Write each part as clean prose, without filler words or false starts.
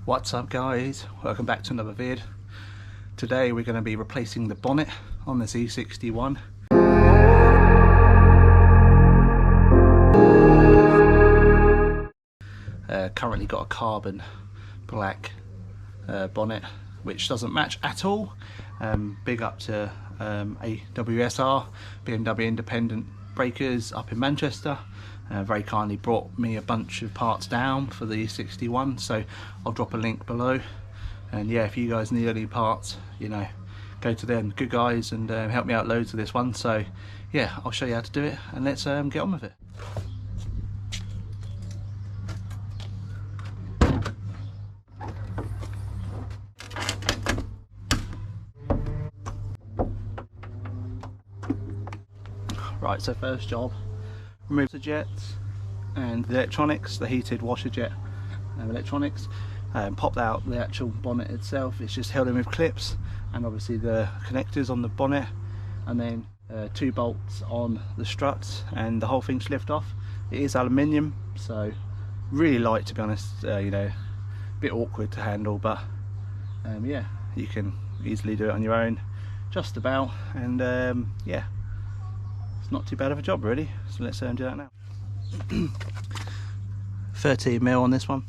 What's up guys, welcome back to another vid. Today we're going to be replacing the bonnet on this E61. Currently got a carbon black bonnet which doesn't match at all. Big up to AWSR, BMW Independent Breakers up in Manchester. Very kindly brought me a bunch of parts down for the E61, so I'll drop a link below. And yeah, if you guys need any parts, you know, go to them, good guys, and help me out loads with this one. So yeah, I'll show you how to do it, and let's get on with it. Right, so first job, remove the jets and the electronics, the heated washer jet electronics, pop out the actual bonnet itself. It's just held in with clips, and obviously the connectors on the bonnet, and then 2 bolts on the struts, and the whole thing's lift off. It is aluminium, so really light, to be honest. You know, a bit awkward to handle, but yeah, you can easily do it on your own, just about. And yeah, it's not too bad of a job really, so let's do that now. 13mm on this one.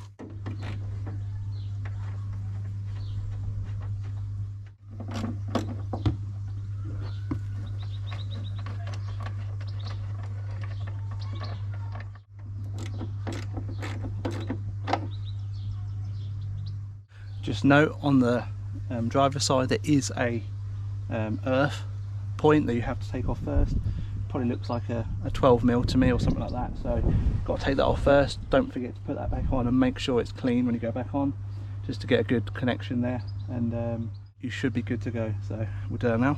Just note on the driver's side there is a earth point that you have to take off first. Probably looks like a 12mm to me or something like that, so got to take that off first. Don't forget to put that back on and make sure it's clean when you go back on, just to get a good connection there, and you should be good to go. So we'll do that now.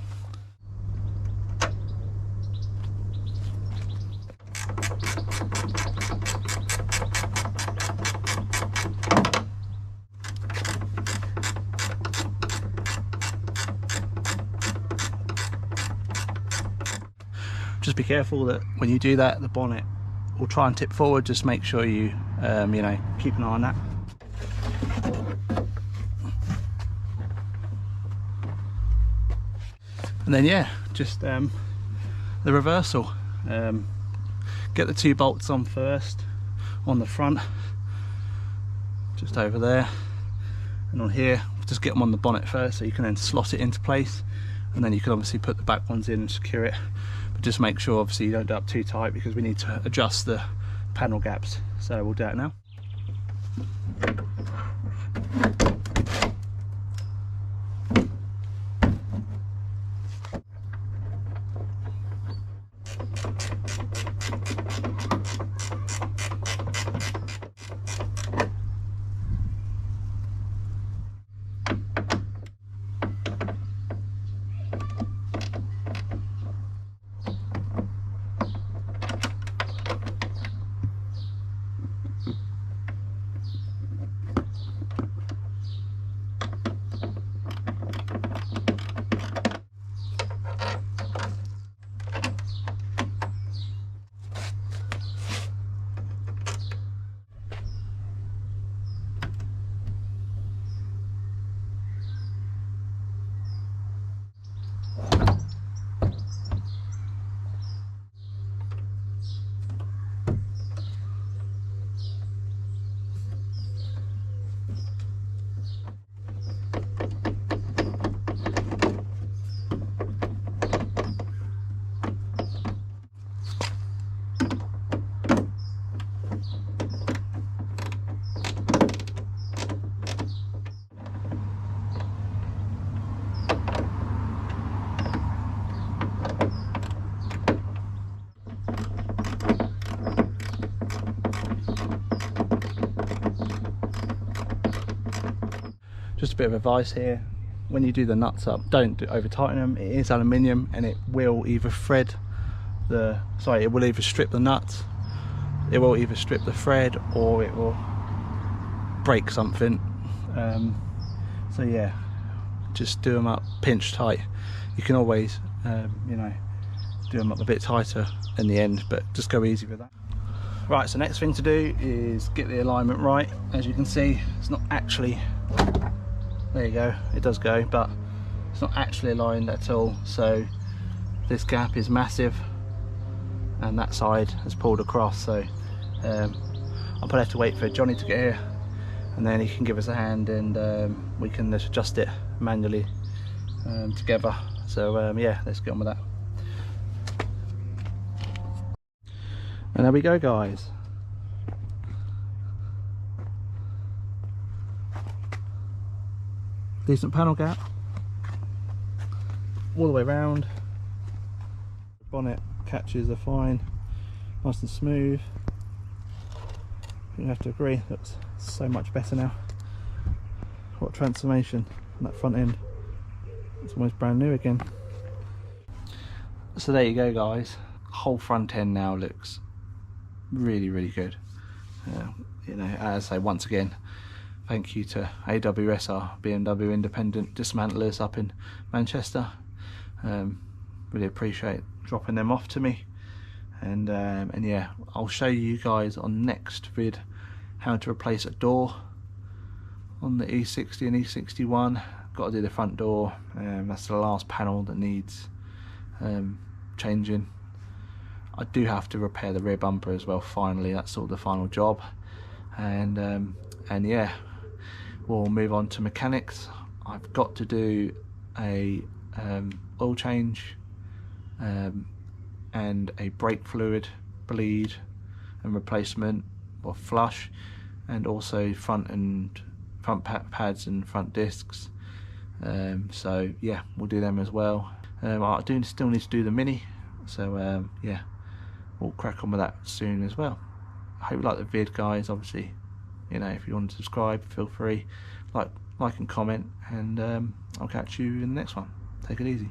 Just be careful that when you do that, the bonnet will try and tip forward. Just make sure you, you know, keep an eye on that. And then yeah, just the reversal. Get the 2 bolts on first on the front, just over there, and on here. Just get them on the bonnet first, so you can then slot it into place, and then you can obviously put the back ones in and secure it. But just make sure obviously you don't do it up too tight, because we need to adjust the panel gaps. So we'll do that now. Just a bit of advice here: when you do the nuts up, don't over tighten them. It is aluminium, and it will either thread the, it will either strip the nuts, it will either strip the thread, or it will break something. So yeah, just do them up pinch tight. You can always you know, do them up a bit tighter in the end, but just go easy with that. Right, so next thing to do is get the alignment right. As you can see, it's not actually, there you go, it does go, but it's not actually aligned at all. So this gap is massive and that side has pulled across, so I'll probably have to wait for Johnny to get here and then he can give us a hand and we can just adjust it manually together. So yeah, let's get on with that. And there we go, guys. Decent panel gap all the way around. Bonnet catches are fine, nice and smooth. You have to agree, looks so much better now. What transformation on that front end. It's almost brand new again. So there you go, guys. Whole front end now looks really good. You know, as I say, once again, thank you to AWS, our BMW independent dismantlers up in Manchester. Really appreciate dropping them off to me, and yeah, I'll show you guys on next vid how to replace a door on the E60 and E61. Got to do the front door, that's the last panel that needs changing. I do have to repair the rear bumper as well. Finally, that's sort of the final job, and yeah, we'll move on to mechanics. I've got to do a oil change and a brake fluid bleed and replacement or flush, and also front pads and front discs. So yeah, we'll do them as well. I do still need to do the Mini, so yeah, we'll crack on with that soon as well. I hope you like the vid, guys. Obviously, you know, if you want to subscribe, feel free, like and comment, and I'll catch you in the next one. Take it easy.